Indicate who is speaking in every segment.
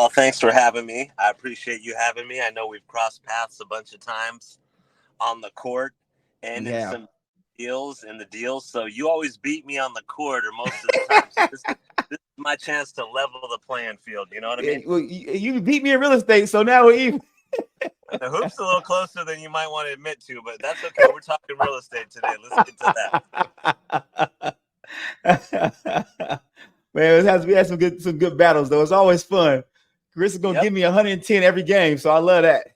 Speaker 1: Well, thanks for having me. I appreciate you having me. I know we've crossed paths a bunch of times on the court
Speaker 2: We
Speaker 1: and in
Speaker 2: have.
Speaker 1: some deals. So you always beat me on the court or most of the time. So this is my chance to level the playing field. You know what I
Speaker 2: Yeah,
Speaker 1: mean?
Speaker 2: well, you beat me in real estate, so now we're even.
Speaker 1: The hoop's a little closer than you might want to admit to, but that's okay. We're talking real estate today. Let's get to that.
Speaker 2: Man, we had some good battles though. It's always fun. Chris is gonna
Speaker 1: Yep.
Speaker 2: give me 110 every game, so I love that.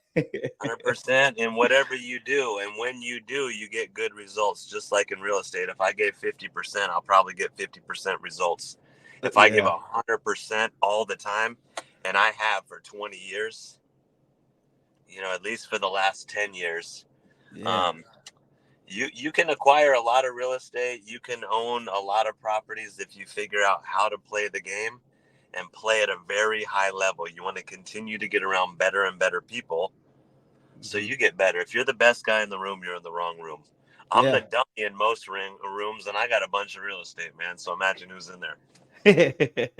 Speaker 1: 100% in whatever you do, and when you do, you get good results. Just like in real estate, if I gave 50%, I'll probably get 50% results. If I give
Speaker 2: Yeah,
Speaker 1: 100% all the time, and I have for 20 years, at least for the last 10 years,
Speaker 2: yeah,
Speaker 1: um, you can acquire a lot of real estate. You can own a lot of properties if you figure out how to play the game and play at a very high level. You want to continue to get around better and better people, so
Speaker 2: hmm,
Speaker 1: you get better. If you're the best guy in the room, you're in the wrong room. I'm the
Speaker 2: yeah.
Speaker 1: dummy in most rooms, and I got a bunch of real estate, man. So imagine who's in there, and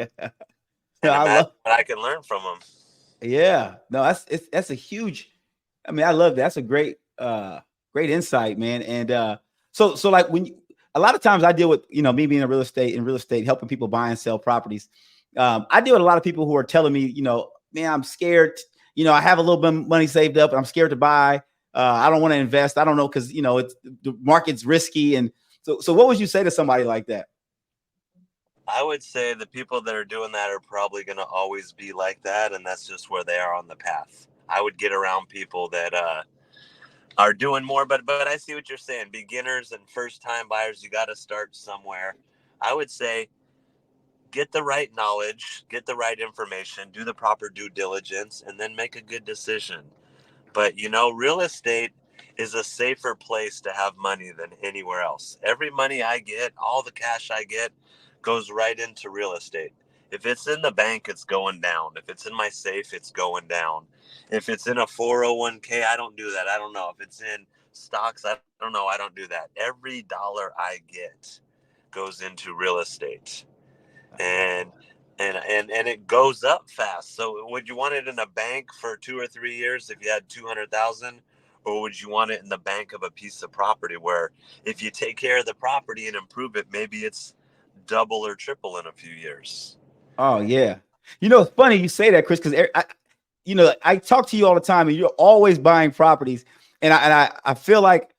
Speaker 2: I
Speaker 1: imagine
Speaker 2: love.
Speaker 1: what I can learn from them.
Speaker 2: Yeah, no, that's a huge. I mean, I love that. That's a great insight, man. And so like a lot of times I deal with me being in real estate, helping people buy and sell properties. I deal with a lot of people who are telling me, man, I'm scared. I have a little bit of money saved up, and I'm scared to buy. I don't want to invest. I don't know because it's the market's risky. And so what would you say to somebody like that?
Speaker 1: I would say the people that are doing that are probably going to always be like that, and that's just where they are on the path. I would get around people that are doing more, but I see what you're saying. Beginners and first time buyers, you got to start somewhere. I would say get the right knowledge, get the right information, do the proper due diligence, and then make a good decision. But real estate is a safer place to have money than anywhere else. Every money I get, all the cash I get, goes right into real estate. If it's in the bank, it's going down. If it's in my safe, it's going down. If it's in a 401k, I don't do that. I don't know. If it's in stocks, I don't know. I don't do that. Every dollar I get goes into real estate.
Speaker 2: I love
Speaker 1: And and it goes up fast. So would you want it in a bank for 2 or 3 years if you had 200,000, or would you want it in the bank of a piece of property where if you take care of the property and improve it, maybe it's double or triple in a few years?
Speaker 2: Oh yeah. It's funny you say that, Chris, because I talk to you all the time, and you're always buying properties, and I feel like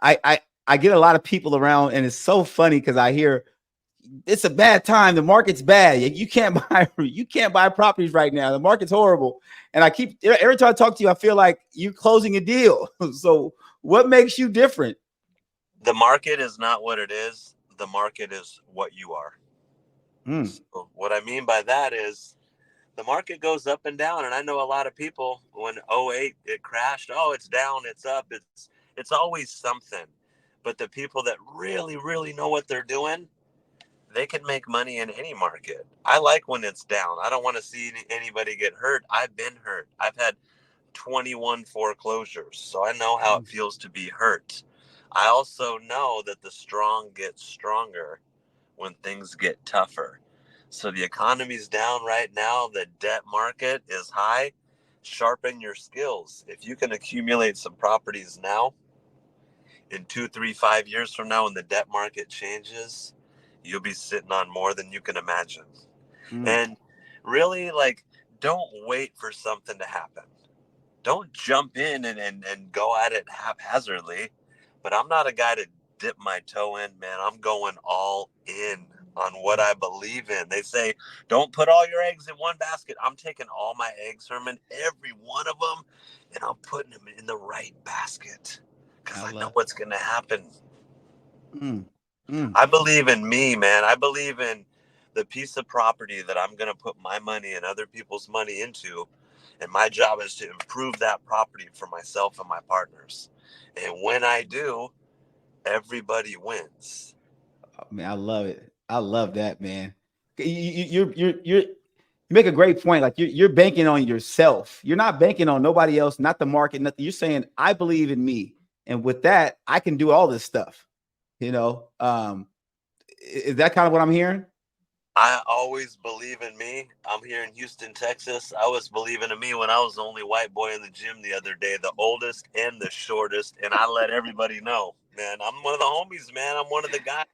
Speaker 2: I get a lot of people around, and it's so funny because I hear it's a bad time, the market's bad, you can't buy properties right now, the market's horrible, and I keep every time I talk to you, I feel like you're closing a deal. So what makes you different?
Speaker 1: The market is not what it is. The market is what you are.
Speaker 2: Mm,
Speaker 1: So what I mean by that is the market goes up and down, and I know a lot of people when '08 it crashed, oh, it's down, it's up, it's always something. But the people that really know what they're doing, they can make money in any market. I like when it's down. I don't want to see anybody get hurt. I've been hurt. I've had 21 foreclosures, so I know how it feels to be hurt. I also know that the strong get stronger when things get tougher. So the economy's down right now. The debt market is high. Sharpen your skills. If you can accumulate some properties now, in 2, 3, 5 years from now, when the debt market changes, you'll be sitting on more than you can imagine.
Speaker 2: mm.
Speaker 1: And really, like, don't wait for something to happen. Don't jump in and go at it haphazardly. But I'm not a guy to dip my toe in, man. I'm going all in on what I believe in. They say, don't put all your eggs in one basket. I'm taking all my eggs, Herman, every one of them, and I'm putting them in the right basket because
Speaker 2: I
Speaker 1: I know
Speaker 2: love.
Speaker 1: what's going to happen.
Speaker 2: Mm, mm.
Speaker 1: I believe in me, man. I believe in the piece of property that I'm going to put my money and other people's money into. And my job is to improve that property for myself and my partners. And when I do, everybody wins.
Speaker 2: Oh, man, I love it. I love that, man. You make a great point. Like you're banking on yourself. You're not banking on nobody else, not the market, nothing. You're saying, I believe in me. And with that, I can do all this stuff. Is that kind of what I'm hearing?
Speaker 1: I always believe in me. I'm here in Houston, Texas. I was believing in me when I was the only white boy in the gym the other day, the oldest and the shortest, and I let everybody know, man, I'm one of the homies, man. I'm one of the guys.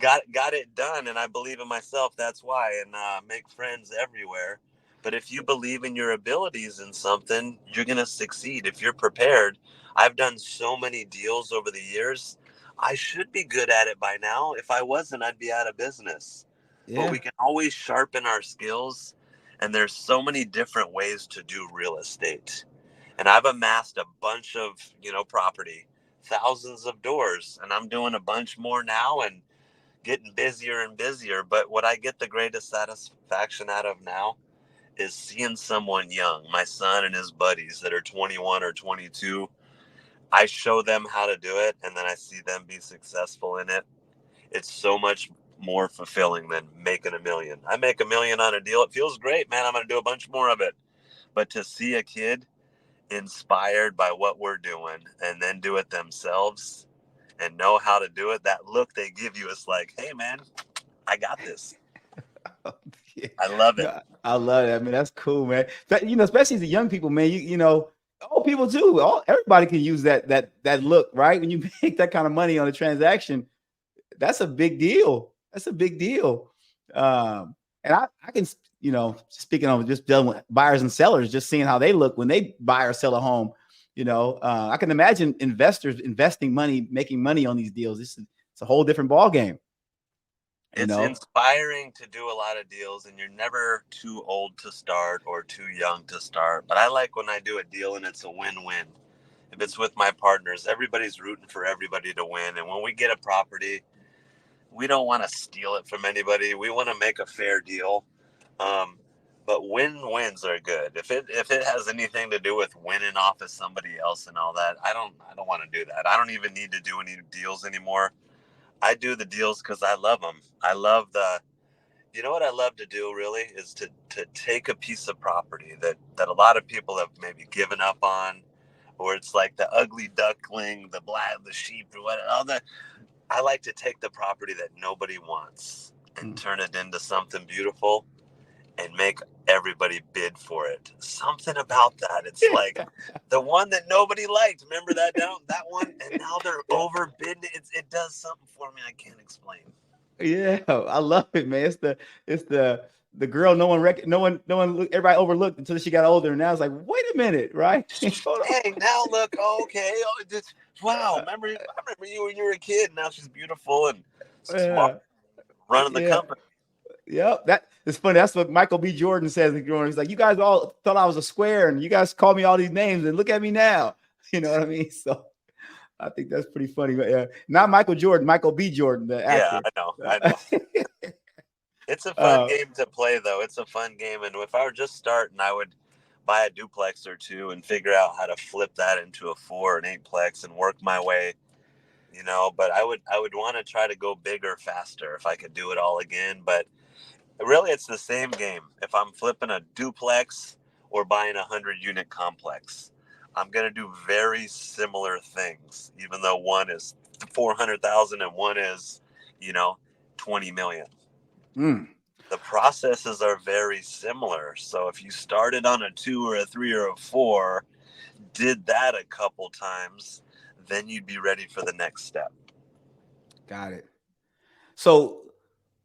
Speaker 1: Got it done, and I believe in myself. That's why, and make friends everywhere. But if you believe in your abilities in something, you're gonna succeed if you're prepared. I've done so many deals over the years. I should be good at it by now. If I wasn't, I'd be out of business. But
Speaker 2: Yeah,
Speaker 1: we can always sharpen our skills, and there's so many different ways to do real estate. And I've amassed a bunch of, property, thousands of doors, and I'm doing a bunch more now, and getting busier and busier. But what I get the greatest satisfaction out of now is seeing someone young, my son and his buddies that are 21 or 22. I show them how to do it, and then I see them be successful in it. It's so much more fulfilling than making a million. I make a million on a deal. It feels great, man. I'm going to do a bunch more of it. But to see a kid inspired by what we're doing and then do it themselves and know how to do it, that look they give you is like, hey, man, I got this.
Speaker 2: yeah.
Speaker 1: I love it.
Speaker 2: No, I love that, man. That's cool, man. But, especially the young people, man. Old people too. Everybody can use that look, right? When you make that kind of money on a transaction, that's a big deal. That's a big deal. And I can, speaking of just dealing with buyers and sellers, just seeing how they look when they buy or sell a home. I can imagine investors investing money, making money on these deals. It's a whole different ball game. You
Speaker 1: It's
Speaker 2: know.
Speaker 1: inspiring to do a lot of deals, and you're never too old to start or too young to start. But I like when I do a deal and it's a win win. If it's with my partners, everybody's rooting for everybody to win. And when we get a property, we don't want to steal it from anybody. We want to make a fair deal. Um, but wins are good. If it has anything to do with winning off of somebody else and all that, I don't want to do that. I don't even need to do any deals anymore. I do the deals because I love them. I love the You know what I love to do really is to take a piece of property that a lot of people have maybe given up on, or it's like the ugly duckling, the sheep, or what. All that. I like to take the property that nobody wants and
Speaker 2: Mm.
Speaker 1: turn it into something beautiful and make everybody bid for it. Something about that. It's like the one that nobody liked. Remember that one, and now they're
Speaker 2: Yeah.
Speaker 1: overbidding it. It does something for me I can't explain.
Speaker 2: Yeah, I love it, man. It's the girl no one everybody overlooked until she got older. And now it's like, wait a minute, right? Hold on.
Speaker 1: Hey, now look, okay, wow. I remember you when you were a kid. Now she's beautiful and smart,
Speaker 2: Yeah,
Speaker 1: running the
Speaker 2: yeah,
Speaker 1: company.
Speaker 2: yep. That is funny. That's what Michael B. Jordan says. He's like, you guys all thought I was a square, and you guys called me all these names, and look at me now. You know what I mean? So I think that's pretty funny. But yeah, not Michael Jordan, Michael B. Jordan, the
Speaker 1: Yeah,
Speaker 2: actor.
Speaker 1: I know, I know. It's a fun
Speaker 2: Uh,
Speaker 1: game to play, though. It's a fun game, and if I were just starting, I would buy a duplex or two and figure out how to flip that into a four and eightplex and work my way. But I would want to try to go bigger, faster if I could do it all again. But really, it's the same game. If I'm flipping a duplex or buying a 100 unit complex, I'm going to do very similar things, even though one is 400,000 and one is, you know, 20 million.
Speaker 2: mm,
Speaker 1: The processes are very similar. So if you started on a two or a three or a four, did that a couple times, then you'd be ready for the next step.
Speaker 2: got it. So,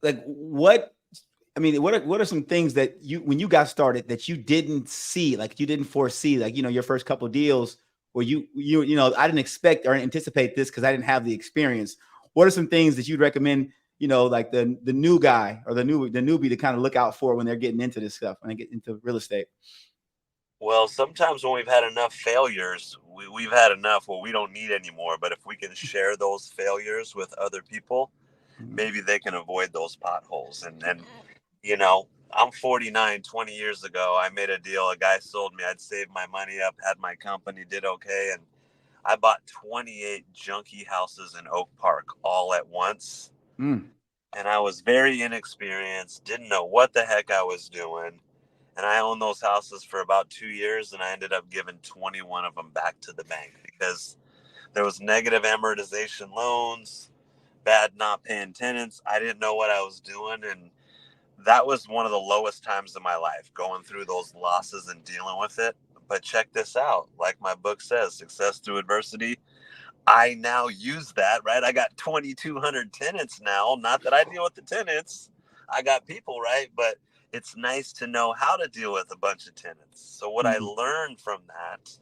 Speaker 2: like, what are some things that you when you got started that you didn't see, like you didn't foresee, like your first couple deals where I didn't expect or anticipate this because I didn't have the experience. What are some things that you'd recommend, like the new guy or the newbie to kind of look out for when they're getting into this stuff, when they get into real estate?
Speaker 1: Well, sometimes when we've had enough failures, we've had enough where we don't need anymore. But if we can share those failures with other people,
Speaker 2: Mhm.
Speaker 1: maybe they can avoid those potholes. And I'm 49. 20 years ago, I made a deal. A guy sold me. I'd saved my money up, had my company, did okay. And I bought 28 junky houses in Oak Park all at once.
Speaker 2: Mm,
Speaker 1: And I was very inexperienced, didn't know what the heck I was doing. And I owned those houses for about 2 years, and I ended up giving 21 of them back to the bank because there was negative amortization loans. bad not paying tenants. I didn't know what I was doing. And that was one of the lowest times of my life, going through those losses and dealing with it. But check this out. Like my book says, success through adversity. I now use that, right? I got 2,200 tenants now. Not that I deal with the tenants. I got people, right? But it's nice to know how to deal with a bunch of tenants. So what I
Speaker 2: Mhm.
Speaker 1: learned from that,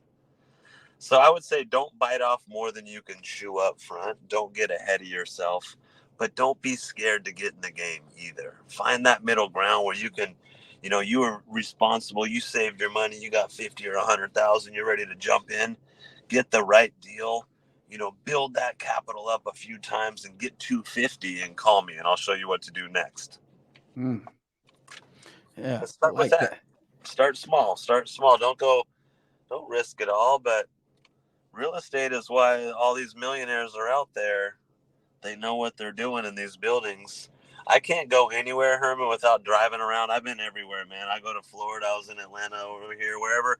Speaker 1: so I would say don't bite off more than you can chew up front. Don't get ahead of yourself, but don't be scared to get in the game either. Find that middle ground where you can, you are responsible. You saved your money. You got 50 or 100,000. You're ready to jump in, get the right deal. Build that capital up a few times and get 250 and call me and I'll show you what to do next.
Speaker 2: Mm. Yeah,
Speaker 1: But
Speaker 2: I
Speaker 1: start with
Speaker 2: like
Speaker 1: that.
Speaker 2: that.
Speaker 1: Start small. Start small. Don't risk it all, but real estate is why all these millionaires are out there. They know what they're doing in these buildings. I can't go anywhere, Herman, without driving around. I've been everywhere, man. I go to Florida. I was in Atlanta, over here, wherever.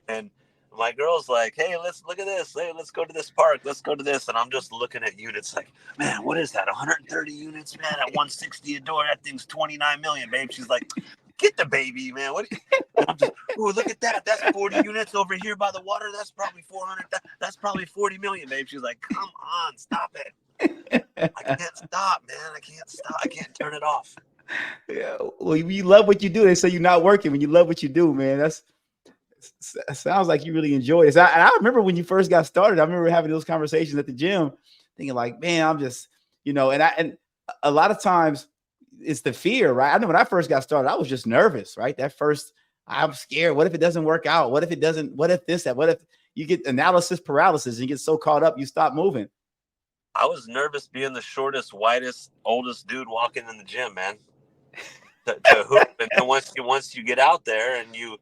Speaker 1: And my girl's like, hey, let's look at this. Hey, let's go to this park. Let's go to this. And I'm just looking at units like, man, what is that? 130 units, man, at 160 a door. That thing's 29 million, babe. She's like, get the baby, man. What? And I'm just, oh, look at that. That's 40 units over here by the water. That's probably 400. That's probably 40 million, babe. She's like, come on, stop it. I can't stop, man. I can't stop. I can't turn it off.
Speaker 2: Yeah, well, you love what you do. They say you're not working when you love what you do, man. Sounds like you really enjoy it. I remember when you first got started. I remember having those conversations at the gym, thinking like, man, I'm just, and a lot of times it's the fear, right? I know when I first got started, I was just nervous, right? That first, I'm scared. What if it doesn't work out? What if it doesn't? What if this, that? What if you get analysis paralysis and you get so caught up, you stop moving?
Speaker 1: I was nervous being the shortest, whitest, oldest dude walking in the gym, man. To hoop, and then once you get out there and you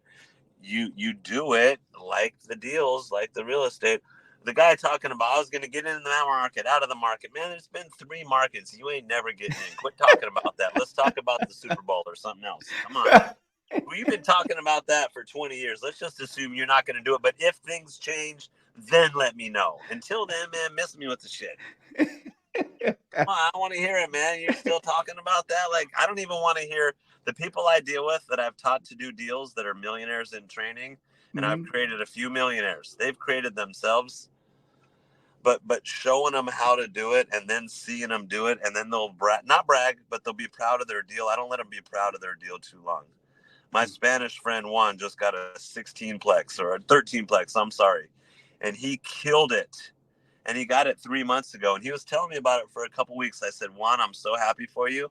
Speaker 1: do it like the deals, like the real estate. The guy talking about I was going to get in that market, out of the market. Man, there's been 3 markets. You ain't never getting in. Quit talking about that. Let's talk about the Super Bowl or something else. Come on. We've been talking about that for 20 years. Let's just assume you're not going to do it. But if things change, then let me know. Until then, man, miss me with the shit. Come on, I don't want to hear it, man. You're still talking about that. Like, I don't even want to hear the people I deal with that I've taught to do deals that are millionaires in training, and I've
Speaker 2: Mhm.
Speaker 1: created a few millionaires. They've created themselves, but showing them how to do it and then seeing them do it, and then they'll not brag, but they'll be proud of their deal. I don't let them be proud of their deal too long. My Spanish friend Juan just got a 16plex or a 13plex. I'm sorry, and he killed it, and he got it 3 months ago. And he was telling me about it for a couple weeks. I said, Juan, I'm so happy for you.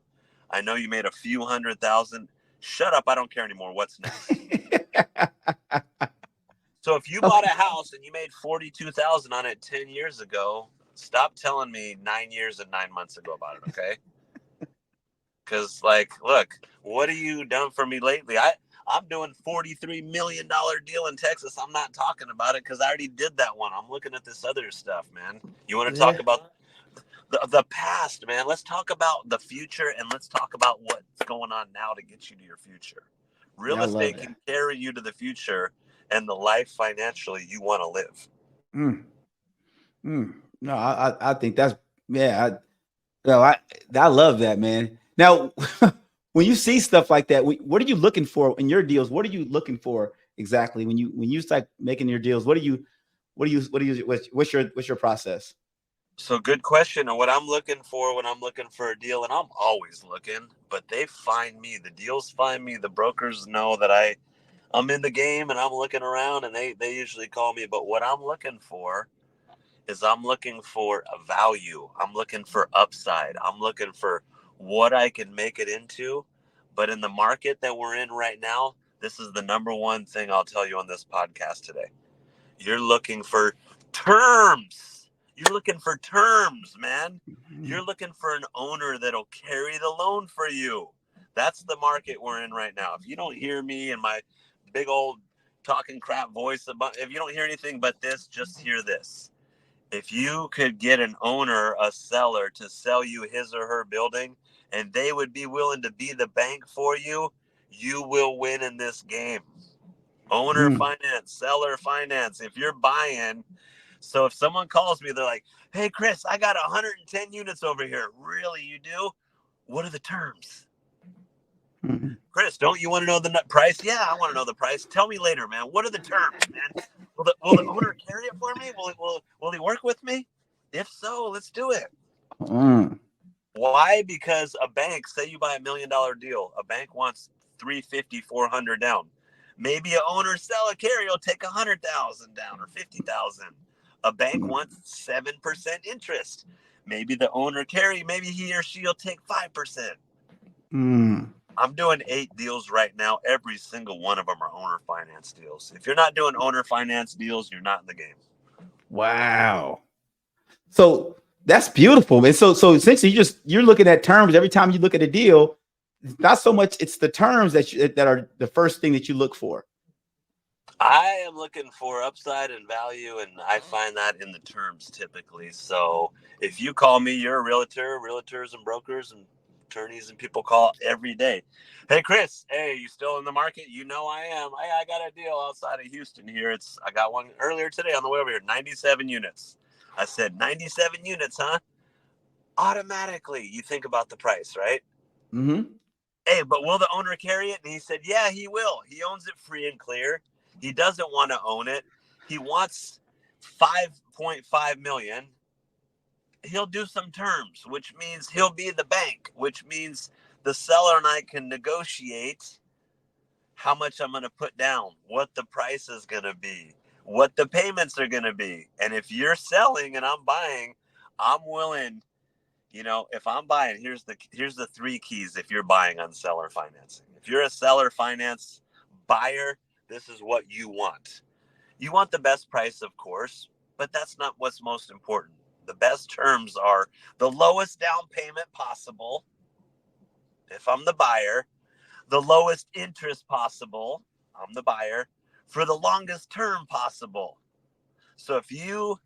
Speaker 1: I know you made a few 100,000. Shut up. I don't care anymore. What's next? So if you bought a
Speaker 2: Okay.
Speaker 1: house and you made 42,000 on it 10 years ago, stop telling me 9 years and 9 months ago about it. Okay. Because, like, look, what have you done for me lately? I'm doing $43 million deal in Texas. I'm not talking about it because I already did that one. I'm looking at this other stuff, man. You want to talk
Speaker 2: Yeah,
Speaker 1: about the past, man? Let's talk about the future and let's talk about what's going on now to get you to your future.
Speaker 2: yeah,
Speaker 1: Real
Speaker 2: I love
Speaker 1: estate
Speaker 2: that.
Speaker 1: can carry you to the future and the life financially you want to live.
Speaker 2: Mm, no, I think that's yeah. No, I love that, man. Now, when you see stuff like that, what are you looking for in your deals? What are you looking for exactly when you start making your deals? What's your process?
Speaker 1: So good question. And what I'm looking for when I'm looking for a deal, and I'm always looking, but they find me. The deals find me. The brokers know that I'm in the game and I'm looking around and they usually call me. But what I'm looking for is I'm looking for a value. I'm looking for upside. I'm looking for what I can make it into. But in the market that we're in right now, this is the number one thing I'll tell you on this podcast today. You're looking for terms. You're looking for terms, man. You're
Speaker 2: Mhm.
Speaker 1: looking for an owner that'll carry the loan for you. That's the market we're in right now. If you don't hear me and my big old talking crap voice about, if you don't hear anything but this, just hear this. If you could get an owner, a seller to sell you his or her building and they would be willing to be the bank for you, you will win in this game. Owner
Speaker 2: Mm,
Speaker 1: finance, seller finance. If you're buying, So if someone calls me, they're like, hey, Chris, I got 110 units over here. Really, you do? What are the terms?
Speaker 2: Mhm.
Speaker 1: Chris, don't you want to know the price? Yeah, I want to know the price. Tell me later, man. What are the terms, man? Will the owner carry it for me? Will he work with me? If so, let's do it.
Speaker 2: Mm.
Speaker 1: Why? Because a bank, say you buy $1 million deal, a bank wants 350, 400 down. Maybe a owner sell a carry will take 100,000 down or 50,000. A bank
Speaker 2: Mm.
Speaker 1: wants 7% interest. Maybe the owner carry, maybe he or she will take 5%.
Speaker 2: Mm.
Speaker 1: I'm doing 8 deals right now. Every single one of them are owner finance deals. If you're not doing owner finance deals, you're not in the game.
Speaker 2: Wow. So that's beautiful, man. So essentially, you're looking at terms every time you look at a deal. Not so much it's the terms that are the first thing that you look for.
Speaker 1: I am looking for upside and value, and I find that in the terms typically. So if you call me, you're a realtor, realtors and brokers and attorneys and people call every day. Hey, Chris, hey, you still in the market? You know I am. I got a deal outside of Houston here. I got one earlier today on the way over here, 97 units. I said 97 units, huh? Automatically, you think about the price, right?
Speaker 2: Mm-hmm.
Speaker 1: Hey, but will the owner carry it? And he said, yeah, he will. He owns it free and clear. He doesn't want to own it. He wants 5.5 million. He'll do some terms, which means he'll be the bank, which means the seller and I can negotiate how much I'm going to put down, what the price is going to be, what the payments are going to be. And if you're selling and I'm buying, I'm willing. If I'm buying, here's the 3 keys. If you're buying on seller financing, if you're a seller finance buyer, this is what you want. You want the best price, of course, but that's not what's most important. The best terms are the lowest down payment possible if I'm the buyer, the lowest interest possible, I'm the buyer, for the longest term possible. So if you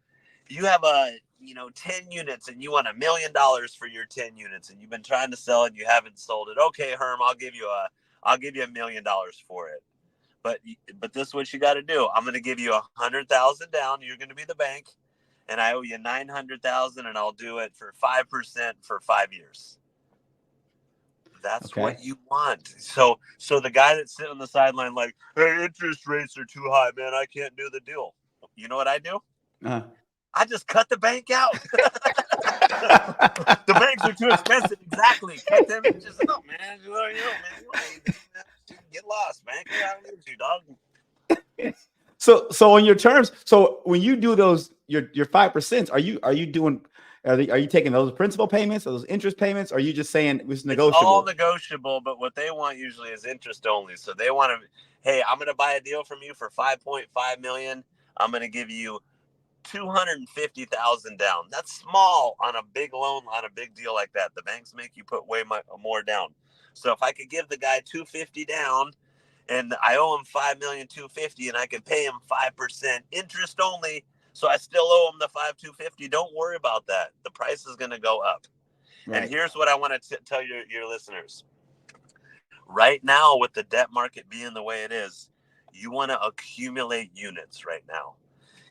Speaker 1: have 10 units and you want $1 million for your 10 units and you've been trying to sell it and you haven't sold it, okay, Herm, I'll give you $1 million for it. But this is what you got to do. I'm going to give you 100,000 down. You're going to be the bank, and I owe you 900,000, and I'll do it for 5% for 5 years. That's
Speaker 2: Okay.
Speaker 1: what you want. So the guy that's sitting on the sideline like, hey, interest rates are too high, man. I can't do the deal. You know what I do?
Speaker 2: Uh.
Speaker 1: I just cut the bank out. The banks are too expensive. Exactly. Cut them just out, man. Man. Get lost, banker. I don't need you, dog.
Speaker 2: So on your terms, so when you do those your 5%, are you doing are you taking those principal payments or those interest payments? Or are you just saying it's
Speaker 1: It's all
Speaker 2: negotiable?
Speaker 1: negotiable, but what they want usually is interest only. So they want to, hey, I'm going to buy a deal from you for 5.5 million. I'm going to give you 250,000 down. That's small on a big loan, on a big deal like that. The banks make you put way more down. So if I could give the guy 250 down and I owe him 5,250,000 and I can pay him 5% interest only, so I still owe him the 5,250. Don't worry about that. The price is going to go up. And
Speaker 2: Right.
Speaker 1: here's what I want to tell your listeners. Right now, with the debt market being the way it is, you want to accumulate units right now.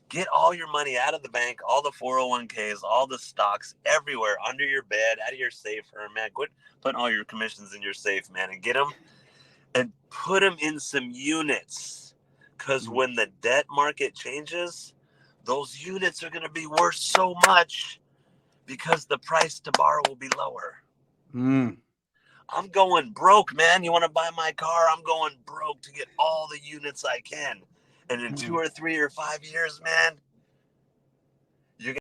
Speaker 1: Get all your money out of the bank, all the 401ks, all the stocks, everywhere, under your bed, out of your safe, or man, quit putting all your commissions in your safe, man, and get them and put them in some units. Because
Speaker 2: Mm.
Speaker 1: when the debt market changes, those units are going to be worth so much because the price to borrow will be lower.
Speaker 2: Mm.
Speaker 1: I'm going broke, man. You want to buy my car? I'm going broke to get all the units I can. And in
Speaker 2: Mm.
Speaker 1: 2 or 3 or 5 years, man,